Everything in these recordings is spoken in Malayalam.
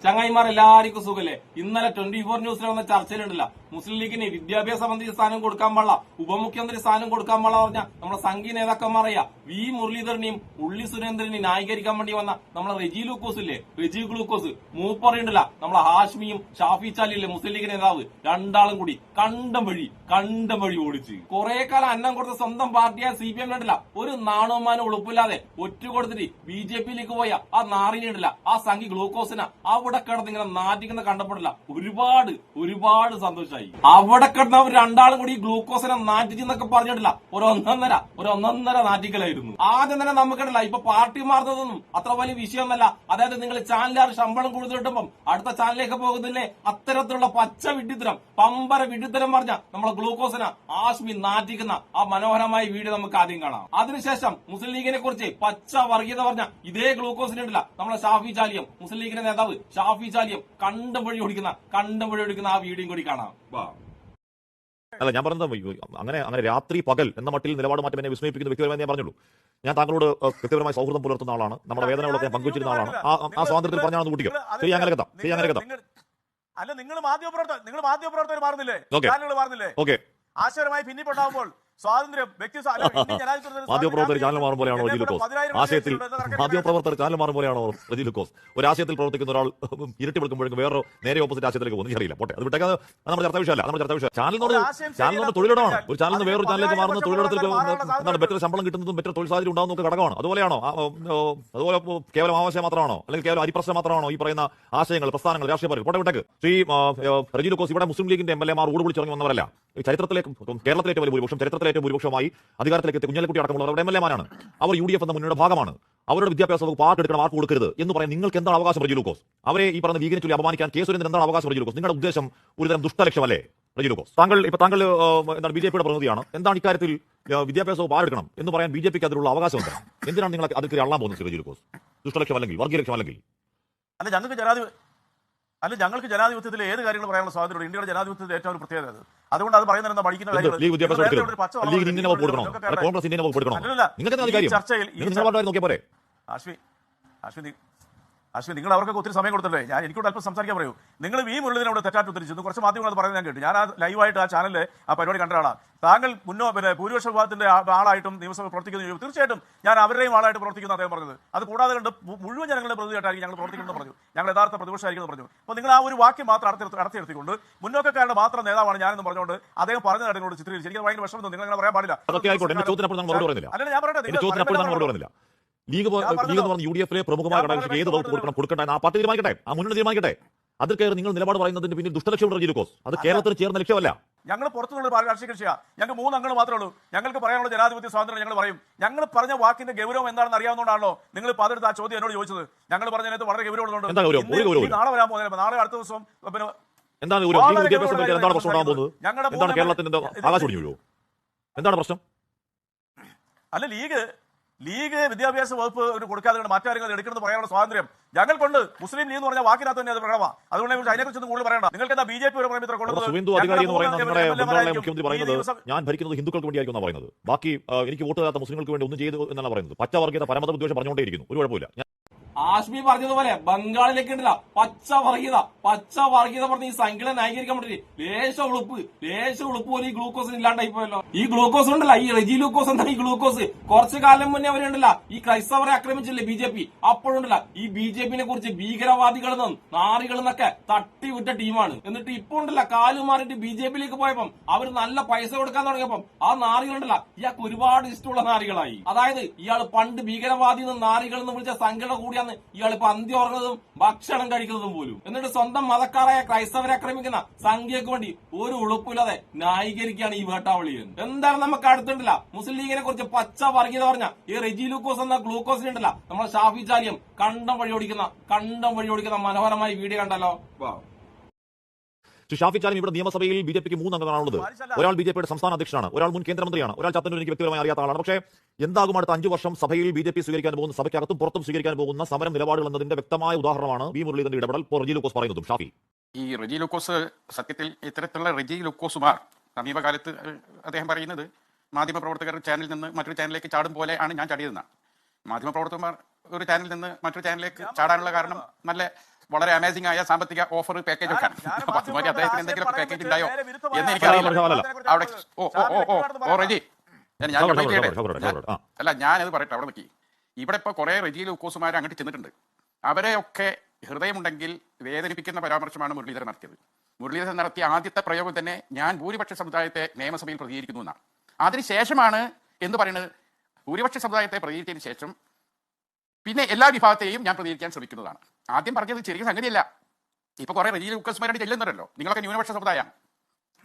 ചങ്ങായിമാർ എല്ലാവർക്കും സുഖല്ലേ? ഇന്നലെ 24 ന്യൂസിൽ വന്ന ചർച്ചയിലുണ്ടല്ല, മുസ്ലിം ലീഗിന് വിദ്യാഭ്യാസ മന്ത്രി സ്ഥാനം കൊടുക്കാൻ പാടില്ല, ഉപമുഖ്യമന്ത്രി സ്ഥാനം കൊടുക്കാൻ പാടില്ല പറഞ്ഞ നമ്മളെ സംഘീയ നേതാക്കന്മാരറിയാ വി മുരളീധരനെയും ഉള്ളി സുരേന്ദ്രനെയും ന്യായീകരിക്കാൻ വേണ്ടി വന്ന നമ്മളെ റെജി ലൂക്കോസ് ഇല്ലേ, റെജി ഗ്ലൂക്കോസ് മൂപ്പറിയുണ്ടല്ല, നമ്മളെ ഹാഷ്മിയും ഷാഫി ചാലിയില്ലേ മുസ്ലിം ലീഗ് നേതാവ്, രണ്ടാളും കൂടി കണ്ടം വഴി ഓടിച്ച് കുറെ കാലം അന്നം കൊടുത്ത സ്വന്തം പാർട്ടിയായ CPM കണ്ടില്ല, ഒരു നാണവമാനം ഉളുപ്പില്ലാതെ ഒറ്റ കൊടുത്തിട്ട് BJPയിലേക്ക് പോയ ആ നാറിനുണ്ടല്ല, ആ സംഘി ഗ്ലൂക്കോസിന അവിടെ കിടന്ന് ഇങ്ങനെ നാറ്റിക്കുന്ന കണ്ടപ്പെടില്ല, ഒരുപാട് സന്തോഷമായി. അവിടെ കിടന്ന അവർ രണ്ടാളും കൂടി ഗ്ലൂക്കോസിനെ നാറ്റിച്ചെന്നൊക്കെ പറഞ്ഞിട്ടില്ല, ഒരൊന്നര നാറ്റിക്കലായിരുന്നു. ആദ്യം തന്നെ നമുക്കിടല്ല ഇപ്പൊ പാർട്ടി മാറുന്നതൊന്നും അത്ര വലിയ വിഷയമൊന്നല്ല. അതായത് നിങ്ങൾ ചാനലുകാർ ശമ്പളം കൂടുതൽ കിട്ടുമ്പം അടുത്ത ചാനലിലേക്ക് പോകുന്നില്ലേ, അത്തരത്തിലുള്ള പച്ച വിഡ്ഢിത്തരം, പമ്പര വിഡ്ഢിത്തരം പറഞ്ഞ നമ്മളെ ഗ്ലൂക്കോസിന ആശ്മി നാറ്റിക്കുന്ന ആ മനോഹരമായ വീഡിയോ നമുക്ക് ആദ്യം കാണാം. അതിനുശേഷം മുസ്ലിം ലീഗിനെ കുറിച്ച് പച്ച വർഗീയത പറഞ്ഞ ഇതേ ഗ്ലൂക്കോസിനുണ്ടല്ല, നമ്മളെ ഷാഫി ചാലിയം, മുസ്ലിം ലീഗിന്റെ നേതാവ് ഷാഫി ചാലിയം കണ്ടം വഴി ഓടിക്കുന്ന ആ വീഡിയോയും കൂടി കാണാം. അല്ല, ഞാൻ പറഞ്ഞത് അങ്ങനെ രാത്രി പകൽ എന്ന മട്ടിൽ നിലപാട് മാറ്റം എന്നെ വിസ്മയിപ്പിക്കുന്ന വ്യക്തിപരമായി ഞാൻ പറഞ്ഞുള്ളൂ. ഞാൻ താങ്കളോട് വ്യക്തിപരമായി സൗഹൃദം പുലർത്തുന്ന ആളാണ്, നമ്മുടെ വേദനകളൊക്കെ ഞാൻ പങ്കുവച്ചിരുന്ന ആളാണ്. ആ സ്വാതന്ത്ര്യത്തിൽ പറഞ്ഞാണെന്ന് കൂട്ടിക്കോ. ശരി, അങ്ങനെ കഥ. അല്ല, നിങ്ങൾ മാധ്യമപ്രവർത്തകർ മാറുന്നില്ലേ? ഓക്കെ, ആശയപരമായി ഭിന്നിപ്പുണ്ടാകുമ്പോൾ സ്വാതന്ത്ര്യം, വ്യക്തി മാധ്യമപ്രവർത്തകർ ചാനൽ മാറും പോലെയാണോ റെജി ലൂക്കോസ്? ആശയത്തിൽ മാധ്യമപ്രവർത്തകർ ചാനൽ മാറും പോലെയാണോ റെജി ലൂക്കോസ്? ഒരു ആശയത്തിൽ പ്രവർത്തിക്കുന്ന ഒരാൾ ഇരുട്ടി വിളിക്കുമ്പോഴേക്കും വേറെ നേരെ ഓപ്പോസിറ്റ് ആശയത്തിലേക്ക് പോകുന്നു. എനിക്കറിയില്ല, പോട്ടെ, അത് വിട്ടേക്കാതെ നമ്മുടെ ചർച്ച വിഷയമല്ല. ചാനലിനോട് തൊഴിലിടമാണ്. ഒരു ചാനലിൽ നിന്ന് വേറൊരു ചാനലിലേക്ക് മാറുന്ന തൊഴിലിടത്തിൽ ബെറ്റർ ശമ്പളം കിട്ടുന്നതും ബെറ്റർ തൊഴിൽ സാഹചര്യം ഉണ്ടാകുന്ന ഘടകമാണ്. അതുപോലെയാണോ? അതുപോലെ കേവലം ആവശ്യം മാത്രമാണോ, അല്ലെങ്കിൽ കേവലം അരിപ്രശ്നം മാത്രമാണോ ഈ പറയുന്ന ആശയങ്ങൾ, പ്രസ്ഥാനങ്ങൾ, രാഷ്ട്രീയ പാർട്ടി? പോട്ടെ, വിട്ടേക്ക്. ശ്രീ റെജി ലൂക്കോസ്, ഇവിടെ മുസ്ലിം ലീഗിന്റെ MLA മാർ ഊട് വിളിച്ചിറങ്ങി വന്നവരല്ല. ചരിത്രത്തിലേക്ക്, കേരളത്തിലെ ഏറ്റവും വലിയ ഭൂരിപക്ഷം, ചരിത്രത്തിലെ ഏറ്റവും ഭൂരിപക്ഷമായി അധികാരത്തിലേക്ക് എത്തിയ കുഞ്ഞാലിക്കുട്ടി അടക്കമുള്ളവർ അവരുടെ MLA-മാരാണ്. അവർ UDF എന്ന മുന്നണിയുടെ ഭാഗമാണ്. അവരുടെ വിദ്യാഭ്യാസ വകുപ്പ് പാട്ടെടുക്കണം, ആർക്ക് കൊടുക്കരുത് എന്ന് പറയാൻ നിങ്ങൾക്ക് എന്താണ് അവകാശം റെജി ലൂക്കോസ്? അവരെ ഈ പറഞ്ഞ ലീഗിനെ ചൊല്ലി അപമാനിക്കാൻ കെ സുരേന്ദ്രൻ എന്താണ് അവകാശം റെജി ലൂക്കോസ്? നിങ്ങളുടെ ഉദ്ദേശം ഒരുതരം ദുഷ്ടലക്ഷ്യമല്ലേ റെജി ലൂക്കോസ്? താങ്കൾ എന്താണ് BJPയുടെ പ്രതിനിധിയാണ്, എന്താണ് ഇക്കാര്യത്തിൽ വിദ്യാഭ്യാസ വകുപ്പ് പാടെടുക്കണം എന്ന് പറയാൻ BJPക്ക് അതിലുള്ള അവകാശം എന്താണ്? എന്തിനാണ് നിങ്ങൾ അതിൽ അള്ളാൻ പോകുന്നത് റെജി ലൂക്കോസ്? ദുഷ്ടലക്ഷ്യം അല്ലെങ്കിൽ വർഗീയലക്ഷ്യം അല്ലെങ്കിൽ? ഞങ്ങൾക്ക് ജനാധിപത്യത്തിൽ ഏത് കാര്യങ്ങൾ പറയാനുള്ള സ്വാതന്ത്ര്യം? ഇന്ത്യയുടെ ജനാധിപത്യത്തിൽ ഏറ്റവും ഒരു പ്രത്യേകത അത്. അതുകൊണ്ട് അത് പറയുന്നത് പഠിക്കുന്ന ചർച്ചയിൽ അശ്വിൻ, നിങ്ങൾ അവർക്കൊക്കെ ഒത്തിരി സമയം കൊടുത്തില്ലേ? എനിക്കൂടെ അല്പം സംസാരിക്കാൻ പറയൂ. നിങ്ങൾ വി മുരളീധരനോട് തെറ്റാറ്റ് ഉദ്ധരിച്ചു. കുറച്ച് മാധ്യമങ്ങൾ അത് പറയുന്നത് ഞാൻ കേട്ടു. ഞാൻ ആ ലൈവായിട്ട് ആ ചാനലിൽ ആ പരിപാടി കണ്ട ആളാണ്. താങ്കൾ ഭൂരിപക്ഷ വിഭാഗത്തിന്റെ ആളായിട്ടും നിയമസഭയിൽ പ്രവർത്തിക്കുന്ന, തീർച്ചയായിട്ടും ഞാൻ അവരുടെയും ആളായിട്ട് പ്രവർത്തിക്കുന്ന അദ്ദേഹം പറഞ്ഞത്. അത് കൂടാതെ കണ്ട് മുഴുവൻ ജനങ്ങളുടെ പ്രതിനിധിയായിട്ടായിരിക്കും ഞങ്ങൾ പ്രവർത്തിക്കുന്നത് പറഞ്ഞു. ഞങ്ങൾ യഥാർത്ഥ പ്രതിപക്ഷമായിരിക്കും പറഞ്ഞു. അപ്പോൾ നിങ്ങൾ ആ ഒരു വാക്യം മാത്രം അടർത്തിയെടുത്തിക്കൊണ്ട് മുന്നോക്കക്കാരുടെ മാത്രം നേതാവാണ് ഞാനെന്ന് പറഞ്ഞുകൊണ്ട് അദ്ദേഹം പറഞ്ഞ കാര്യങ്ങളോട് ചിത്രീകരിച്ചു. എനിക്ക് ഭയങ്കര വിഷമം. നിങ്ങൾ അങ്ങനെ പറയാൻ പാടില്ല. അല്ല, ഞാൻ പറയട്ടെ, ലീഗ് എന്ന് പറഞ്ഞ UDF-ലെ പ്രമുഖമായ ഘടകം ഏത് വകുപ്പ് കൊടുക്കണ്ട ആ പാർട്ടി തീരുമാനിക്കട്ടെ, ആ മുന്നണി തീരുമാനിക്കട്ടെ. അതിൽ കയറി നിങ്ങൾ നിലപാട് പറയുന്നതിന് പിന്നിൽ ദുഷ്ടലക്ഷ്യം റെജി ലൂക്കോസ്. അത് കേരളത്തിന് ചേർന്ന ലക്ഷ്യമല്ല. ഞങ്ങൾ പുറത്തുനിന്നുള്ള രാഷ്ട്രീയ കക്ഷിയാണ്. ഞങ്ങൾക്ക് 3 അംഗങ്ങൾ മാത്രമേ ഉള്ളൂ. ഞങ്ങൾക്ക് പറയാനുള്ള ജനാധിപത്യ സ്വാതന്ത്ര്യം ഞങ്ങൾ പറയും. ഞങ്ങൾ പറഞ്ഞ വാക്കിന്റെ ഗൗരവം എന്താണെന്ന് അറിയാവുന്നതാണല്ലോ നിങ്ങൾ പതെടുത്ത് ആ ചോദ്യം എന്നോട് ചോദിച്ചത്. ഞങ്ങൾ പറഞ്ഞതിനകത്ത് വളരെ ഗൗരവമുള്ളതുകൊണ്ട് നാളെ വരാൻ പോകുന്നത്, നാളെ അടുത്ത ദിവസം എന്താണ് പ്രശ്നം ഉണ്ടാകാൻ പോകുന്നത്? എന്താണ് കേരളത്തിന്റെ ആകാശം ഒടിഞ്ഞു? എന്താണ് പ്രശ്നം? അല്ല, ലീഗ് വിദ്യാഭ്യാസ വകുപ്പ് കൊടുക്കാതെ മറ്റു കാര്യങ്ങൾ എടുക്കണമെന്ന് പറയാനുള്ള സ്വാതന്ത്ര്യം ഞങ്ങൾക്കുണ്ട്. മുസ്ലിം ലീഗ് എന്ന് പറഞ്ഞ വാക്കിനകത്ത് തന്നെ അത് പ്രകടമാണ്. അതുകൊണ്ട് അതിനെക്കുറിച്ച് കൂടുതൽ പറയണ്ട. നിങ്ങൾക്ക് എന്താ BJP മുഖ്യമന്ത്രി പറയുന്നത് ഞാൻ ഭരിക്കുന്നത് ഹിന്ദുക്കൾക്ക് വേണ്ടിയായിരിക്കും പറയുന്നത്. ബാക്കി എനിക്ക് വോട്ട് ചെയ്യാത്ത മുസ്ലിങ്ങൾക്ക് വേണ്ടി ഒന്നും ചെയ്തു എന്നല്ല പറയുന്നത്. പച്ചവർഗീയത, പരമത വിദ്വേഷം പറഞ്ഞുകൊണ്ടേയിരിക്കുന്നു. ഒരു കുഴപ്പമില്ല. ആശ്മി പറഞ്ഞതുപോലെ ബംഗാളിലേക്ക് ഉണ്ടല്ല പച്ച വർഗീയത പറഞ്ഞ് ഈ സംഖ്യ ന്യായീകരിക്കാൻ പറ്റില്ല. ലേശ ഉളുപ്പ് പോലും ഈ ഗ്ലൂക്കോസിന് ഇല്ലാണ്ടായി പോയല്ലോ. ഈ ഗ്ലൂക്കോസ് ഉണ്ടല്ല, ഈ റെജി ലൂക്കോസ് എന്താ ഈ ഗ്ലൂക്കോസ്? കുറച്ചു കാലം മുന്നേ അവരുണ്ടല്ല ഈ ക്രൈസ്തവരെ ആക്രമിച്ചില്ലേ BJP, അപ്പോഴുണ്ടല്ല ഈ BJPനെ കുറിച്ച് ഭീകരവാദികളെന്നും നാറികളെന്നൊക്കെ തട്ടിവിട്ട ടീമാണ്. എന്നിട്ട് ഇപ്പൊ ഉണ്ടല്ല കാലു മാറിയിട്ട് BJPയിലേക്ക് പോയപ്പം അവർ നല്ല പൈസ കൊടുക്കാൻ തുടങ്ങിയപ്പം ആ നാറികളുണ്ടല്ല ഇയാൾക്ക് ഒരുപാട് ഇഷ്ടമുള്ള നാറികളായി. അതായത് ഇയാൾ പണ്ട് ഭീകരവാദി എന്നും നാറികൾ എന്ന് വിളിച്ച സംഖ്യയുടെ കൂടിയാണ് ഇയാളിപ്പോ അന്ത്യം ഉറങ്ങുന്നതും ഭക്ഷണം കഴിക്കുന്നതും പോലും. എന്നിട്ട് സ്വന്തം മതക്കാരായ ക്രൈസ്തവരെ ആക്രമിക്കുന്ന സംഖ്യക്ക് വേണ്ടി ഒരു ഉളുപ്പില്ലാതെ ന്യായീകരിക്കുകയാണ് ഈ വേട്ടാവളിയൻ. എന്താണ് നമുക്ക് അടുത്തുണ്ടല്ല മുസ്ലിം ലീഗിനെ കുറിച്ച് പച്ച വർഗീയത പറഞ്ഞ ഈ റെജി ലൂക്കോസ് എന്ന ഗ്ലൂക്കോസിനുണ്ടല്ല നമ്മളെ ഷാഫി ചാലിയം കണ്ടം വഴി ഓടിക്കുന്ന മനോഹരമായ വീഡിയോ കണ്ടല്ലോ. ഷാഫി ചാലിം ഇവിടെ നിയമസഭയിൽ BJPക്ക് 3 അംഗങ്ങളാണുള്ളത്. ഒരാൾ BJPയുടെ സംസ്ഥാന അധ്യക്ഷനാണ്, ഒരാൾ മുൻ കേന്ദ്രമന്ത്രിയാണ്, ഒരാൾ ചാത്തന്നൂർ എനിക്ക് വ്യക്തിപരമായി അറിയാത്ത ആളാണ്. പക്ഷേ എന്താകും അടുത്ത 5 വർഷം സഭയിൽ BJP സ്വീകരിക്കാൻ പോകുന്ന, സഭയ്ക്കകത്തും പുറത്തും സ്വീകരിക്കാൻ പോകുന്ന സമരം നിലപാടുകൾ എന്നതിന്റെ വ്യക്തമായ ഉദാഹരണമാണ് വി മുരളീധരന്റെ ഇടപെടൽ റെജി ലൂക്കോസ് പറയുന്നതും. ഷാഫി, ഈ റെജി ലൂക്കോസ് സത്യത്തിൽ ഇത്തരത്തിലുള്ള റെജി ലൂക്കോസുമാർ സമീപകാലത്ത് അദ്ദേഹം പറയുന്നത് മാധ്യമപ്രവർത്തകർ ചാനലിൽ നിന്ന് മറ്റൊരു ചാനലിലേക്ക് ചാടും പോലെ ആണ് ഞാൻ ചാടിയതെന്നാണ്. മാധ്യമപ്രവർത്തകന്മാർ ഒരു ചാനലിൽ നിന്ന് മറ്റൊരു ചാനലിലേക്ക് ചാടാനുള്ള കാരണം നല്ല വളരെ അമേസിംഗ് ആയ സാമ്പത്തിക ഓഫർ പാക്കേജ് ഒക്കെ അപ്പൊ അതുമാതിരി അദ്ദേഹത്തിന് എന്തെങ്കിലും പാക്കേജ് ഉണ്ടായോ എന്ന് അല്ല. അവിടെ റെജി അല്ല ഞാനത് പറയട്ടെ അവിടെ നിൽക്കി. ഇവിടെ ഇപ്പൊ കുറെ റെജി ലൂക്കോസുമാർ അങ്ങോട്ട് ചെന്നിട്ടുണ്ട്. അവരെയൊക്കെ ഹൃദയമുണ്ടെങ്കിൽ വേദനിപ്പിക്കുന്ന പരാമർശമാണ് മുരളീധരൻ നടത്തിയത്. മുരളീധരൻ നടത്തിയ ആദ്യത്തെ പ്രയോഗം തന്നെ ഞാൻ ഭൂരിപക്ഷ സമുദായത്തെ നിയമസഭയിൽ പ്രതികരിക്കുന്നു എന്നാണ്. അതിനുശേഷമാണ് എന്ന് പറയുന്നത് ഭൂരിപക്ഷ സമുദായത്തെ പ്രതികരിച്ചതിന് ശേഷം പിന്നെ എല്ലാ വിഭാഗത്തെയും ഞാൻ പ്രതികരിക്കാൻ ശ്രമിക്കുന്നതാണ്. ആദ്യം പറഞ്ഞത് ചെറിയ സംഗതിയല്ല. ഇപ്പൊ കുറെ റെജി ലൂക്കോസുമാരായിട്ട് ചെല്ലുന്നുണ്ടല്ലോ. നിങ്ങളൊക്കെ ന്യൂനപക്ഷ സമുദായമാണ്.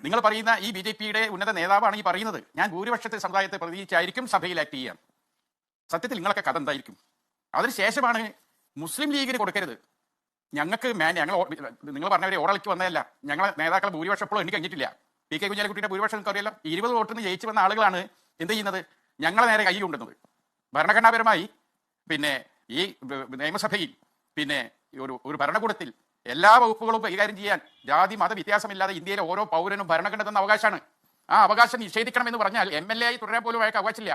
നിങ്ങൾ പറയുന്ന ഈ BJP-യുടെ ഉന്നത നേതാവാണ് ഈ പറയുന്നത് ഞാൻ ഭൂരിപക്ഷത്തെ സമുദായത്തെ പ്രതികരിച്ചായിരിക്കും സഭയിൽ ആക്ട് ചെയ്യാം. സത്യത്തിൽ നിങ്ങളൊക്കെ കഥ എന്തായിരിക്കും? അതിനുശേഷമാണ് മുസ്ലിം ലീഗിന് കൊടുക്കരുത്, ഞങ്ങൾക്ക് ഞങ്ങൾ നിങ്ങൾ പറഞ്ഞവരെ ഓടളിക്ക് വന്നതല്ല, ഞങ്ങളെ നേതാക്കളെ ഭൂരിപക്ഷം എപ്പോഴും എനിക്ക് കഴിഞ്ഞിട്ടില്ല. PK കുഞ്ഞാലിക്കുട്ടിയുടെ ഭൂരിപക്ഷം നിങ്ങൾക്ക് അറിയാലോ. 20 വോട്ടിന് ജയിച്ചു വന്ന ആളുകളാണ് എന്ത് ചെയ്യുന്നത്? ഞങ്ങളെ നേരെ കൈ കൊണ്ടുവന്നത്. ഭരണഘടനാപരമായി പിന്നെ ഈ നിയമസഭയിൽ പിന്നെ ഒരു ഭരണകൂടത്തിൽ എല്ലാ വകുപ്പുകളും കൈകാര്യം ചെയ്യാൻ ജാതി മത വ്യത്യാസമില്ലാതെ ഇന്ത്യയിലെ ഓരോ പൗരനും ഭരണഘടന തന്ന അവകാശമാണ്. ആ അവകാശം നിഷേധിക്കണം എന്ന് പറഞ്ഞാൽ MLA ആയി തുടരാൻ പോലും അയാൾക്ക് അവകാശമില്ല.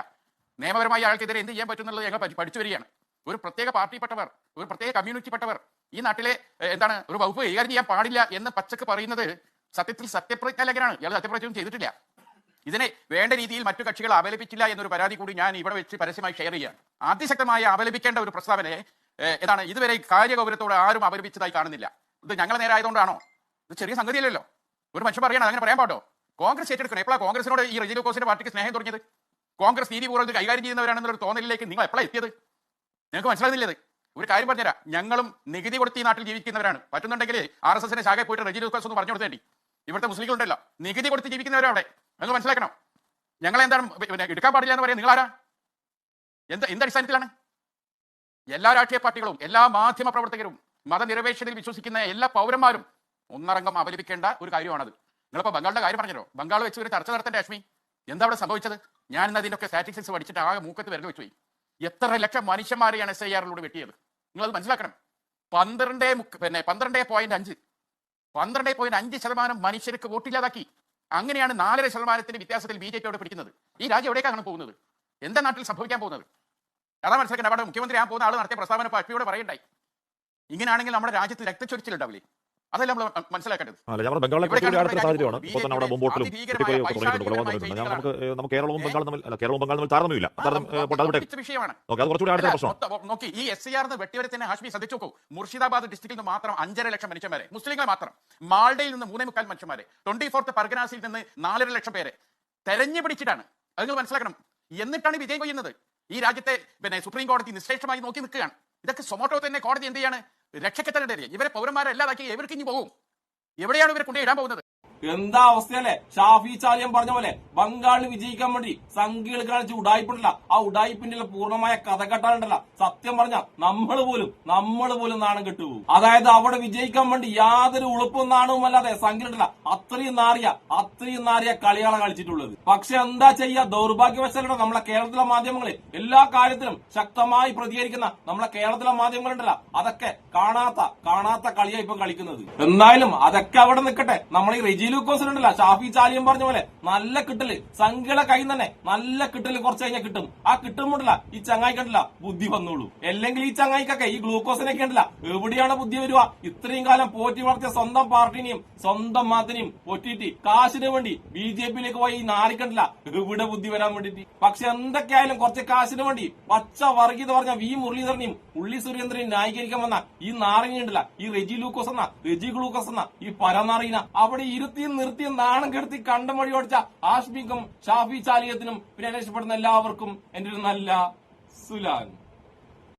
നിയമപരമായി അയാൾക്കെതിരെ എന്ത് ചെയ്യാൻ പറ്റുന്നുള്ളത് ഞങ്ങൾ പഠിച്ചു വരികയാണ്. ഒരു പ്രത്യേക പാർട്ടിപ്പെട്ടവർ, ഒരു പ്രത്യേക കമ്മ്യൂണിറ്റിപ്പെട്ടവർ ഈ നാട്ടിലെ എന്താണ് ഒരു വകുപ്പ് കൈകാര്യം ചെയ്യാൻ പാടില്ല എന്ന് പച്ചക്ക് പറയുന്നത് സത്യത്തിൽ സത്യപ്രതിജ്ഞ ലംഘനമാണ്. ഇയാൾ സത്യപ്രതിജ്ഞ ചെയ്തിട്ടില്ല. ഇതിനെ വേണ്ട രീതിയിൽ മറ്റു കക്ഷികൾ അപലപിച്ചില്ല എന്നൊരു പരാതി കൂടി ഞാൻ ഇവിടെ വെച്ച് പരസ്യമായി ഷെയർ ചെയ്യാം. അതിശക്തമായി അപലപിക്കേണ്ട ഒരു പ്രസ്താവനയെ എന്താണ് ഇതുവരെ കാര്യഗൗരവത്തോടെ ആരും അപലപിച്ചതായി കാണുന്നില്ല. ഇത് ഞങ്ങളെ നേരെ ആയതുകൊണ്ടാണോ? ഇത് ചെറിയ സംഗതിയല്ലല്ലോ. ഒരു മനുഷ്യൻ പറയണം അങ്ങനെ പറയാൻ പാടോ? കോൺഗ്രസ് ഏറ്റെടുക്കണം. എപ്പോഴാണ് കോൺഗ്രസിനോട് ഈ റെജി ലൂക്കോസിന്റെ പാർട്ടിക്ക് സ്നേഹം തുടങ്ങിയത്? കോൺഗ്രസ് നീതിപൂർവ്വം കൈകാര്യം ചെയ്യുന്നവരാണെന്നൊരു തോന്നലിലേക്ക് നിങ്ങൾ എപ്പോഴാണ് എത്തിയത്? ഞങ്ങൾക്ക് മനസ്സിലാകുന്നില്ല. ഒരു കാര്യം പറഞ്ഞുതരാം, ഞങ്ങളും നികുതി കൊടുത്ത് ഈ നാട്ടിൽ ജീവിക്കുന്നവരാണ്. പറ്റുന്നുണ്ടെങ്കിൽ RSSന്റെ ശാഖയിൽ പോയിട്ട് റെജി ലൂക്കോസ് ഒന്ന് പറഞ്ഞു കൊടുത്തേണ്ടി. ഇവിടുത്തെ മുസ്ലിങ്ങളുണ്ടല്ലോ നികുതി കൊടുത്ത് ജീവിക്കുന്നവരാണ് അവിടെ. നിങ്ങൾ മനസ്സിലാക്കണം. ഞങ്ങളെന്താണ് പിന്നെ എടുക്കാൻ പാടില്ല എന്ന് പറയാം. നിങ്ങളാരാ? എന്തടിസ്ഥാനത്തിലാണ്? എല്ലാ രാഷ്ട്രീയ പാർട്ടികളും എല്ലാ മാധ്യമ പ്രവർത്തകരും മതനിരപേക്ഷതയിൽ വിശ്വസിക്കുന്ന എല്ലാ പൗരന്മാരും ഒന്നടങ്കം അപലപിക്കേണ്ട ഒരു കാര്യമാണത്. നിങ്ങളിപ്പോൾ ബംഗാളിന്റെ കാര്യം പറഞ്ഞല്ലോ. ബംഗാൾ വെച്ച് ഒരു ചർച്ച നടത്തേണ്ട അശ്മി. എന്താ അവിടെ സംഭവിച്ചത്? ഞാൻ ഇന്ന് അതിൻ്റെയൊക്കെ സ്റ്റാറ്റിസ്റ്റിക്സ് പഠിച്ചിട്ട് ആകെ മൂക്കത്ത് വിരൽ വെച്ചു പോയി. എത്ര ലക്ഷം മനുഷ്യന്മാരെയാണ് SIR-ലൂടെ വെട്ടിയത്? നിങ്ങളത് മനസ്സിലാക്കണം. 12.5% മനുഷ്യർക്ക് വോട്ടില്ലാതാക്കി. അങ്ങനെയാണ് 4.5% വ്യത്യാസത്തിൽ BJP-യോട് പിടിക്കുന്നത്. ഈ രാജ്യം എവിടേക്കാണ് പോകുന്നത്? എന്താ നാട്ടിൽ സംഭവിക്കാൻ പോകുന്നത്? അതാ മനസ്സിലാക്കണം. അവിടെ മുഖ്യമന്ത്രി ആ പോകുന്ന ആൾ നടത്തിയ പ്രസ്താവന അശ്മിയോട് പറയണ്ടായി. ഇങ്ങനെയാണെങ്കിൽ നമ്മുടെ രാജ്യത്ത് രക്തച്ചൊരിച്ചിലുണ്ടാവില്ലേ? അതെല്ലാം നമ്മൾ മനസ്സിലാക്കേണ്ടത്. ബംഗാളിലെ സാഹചര്യമാണ്. ഇപ്പോൾ തന്നെ അവിടെ ബോംബോട്ടിലും നമുക്ക് കേരളവും ബംഗാളും തമ്മിൽ താരതമ്യമില്ല. വിഷയമാണ്. നോക്കി ഈ SIR വെട്ടിവരെ തന്നെ ഹാഷ്മി ശ്രദ്ധിച്ചു നോക്കൂ. മുർഷിദാബാദ് ഡിസ്ട്രിക്റ്റിൽ നിന്ന് മാത്രം 5.5 ലക്ഷം മനുഷ്യന്മാരെ, മുസ്ലിങ്ങൾ മാത്രം. മാൾഡയിൽ നിന്ന് 3.25 മനുഷ്യന്മാരെ, 24th പർഗനാസിൽ നിന്ന് 4.5 ലക്ഷം പേരെ തെരഞ്ഞു പിടിച്ചിട്ടാണ്. അത് നിങ്ങൾ മനസ്സിലാക്കണം. എന്നിട്ടാണ് വിജയം ചെയ്യുന്നത്. ഈ രാജ്യത്തെ പിന്നെ സുപ്രീം കോടതി നിശ്ചേഷമായി നോക്കി നിൽക്കുകയാണ്. ഇതൊക്കെ സൊമോട്ടോ തന്നെ കോടതി എന്ത് ചെയ്യാണ്? രക്ഷക്കെത്തേണ്ടത്. ഇവരെ പൗരന്മാരെ അല്ലാതാക്കി ഇവർക്ക് ഇനി പോകും. എവിടെയാണ് ഇവരെ കൊണ്ടുപോയി ഇടാൻ പോകുന്നത്? എന്താ അവസ്ഥയല്ലേ? ഷാഫി ചാലിയം പറഞ്ഞ പോലെ ബംഗാളിൽ വിജയിക്കാൻ വേണ്ടി സംഘികൾ കാണിച്ച് ഉടായിപ്പിട്ടില്ല. ആ ഉടായിപ്പിന്റെ പൂർണ്ണമായ കഥ കെട്ടാനുണ്ടല്ല. സത്യം പറഞ്ഞ നമ്മൾ പോലും നാണം കെട്ടുപോകും. അതായത് അവിടെ വിജയിക്കാൻ വേണ്ടി യാതൊരു ഉളുപ്പും നാണവും അല്ലാതെ സംഘിലിട്ടില്ല. അത്രയും നാറിയ കളികളെ കളിച്ചിട്ടുള്ളത്. പക്ഷെ എന്താ ചെയ്യാ? ദൗർഭാഗ്യവശാലോ നമ്മളെ കേരളത്തിലെ മാധ്യമങ്ങളിൽ എല്ലാ കാര്യത്തിലും ശക്തമായി പ്രതികരിക്കുന്ന നമ്മളെ കേരളത്തിലെ മാധ്യമങ്ങളുണ്ടല്ല, അതൊക്കെ കാണാത്ത കളിയാ ഇപ്പൊ കളിക്കുന്നത്. എന്നാലും അതൊക്കെ അവിടെ നിൽക്കട്ടെ. നമ്മൾ ഈ റെജി ലൂക്കോസിനുണ്ടല്ല, ഷാഫി ചാലിയം പറഞ്ഞ പോലെ നല്ല കിട്ടല് സംഘികളെ കയ്യിൽ തന്നെ നല്ല കിട്ടല് കുറച്ച് കഴിഞ്ഞാൽ കിട്ടും. ആ കിട്ടുമ്പോണ്ടല്ല ഈ ചങ്ങായി കണ്ടില്ല ബുദ്ധി വന്നോളൂ. അല്ലെങ്കിൽ ഈ ചങ്ങായിക്കൊക്കെ ഈ ഗ്ലൂക്കോസിനൊക്കെ ഉണ്ടല്ല എവിടെയാണ് ബുദ്ധി വരിക? ഇത്രയും കാലം പോറ്റി വളർത്തിയ സ്വന്തം പാർട്ടിനെയും സ്വന്തം മതത്തിനെയും പൊറ്റിയിട്ട് കാശിന് വേണ്ടി BJP-യിലേക്ക് പോയി ഈ നാറിക്കണ്ടില്ല എവിടെ ബുദ്ധി വരാൻ വേണ്ടിട്ട്. പക്ഷെ എന്തൊക്കെയായാലും കുറച്ച് കാശിന് വേണ്ടി പച്ച വർഗീയത പറഞ്ഞ V മുരളീധരനെയും ഉള്ളി സുരേന്ദ്രനെയും ന്യായീകരിക്കാൻ വന്ന ഈ നാറിനുണ്ടല്ല, ഈ റെജി ഗ്ലൂക്കോസ് എന്ന ഈ പരനാറിന അവിടെ നിർത്തിയും നാണം കെടുത്തി കണ്ടം വഴി ഓടിച്ച ഹാഷ്മിക്കും ഷാഫി ചാലിയത്തിനും പിന്നെ രക്ഷപ്പെടുന്ന എല്ലാവർക്കും എന്റെ ഒരു നല്ല സുലാൻ.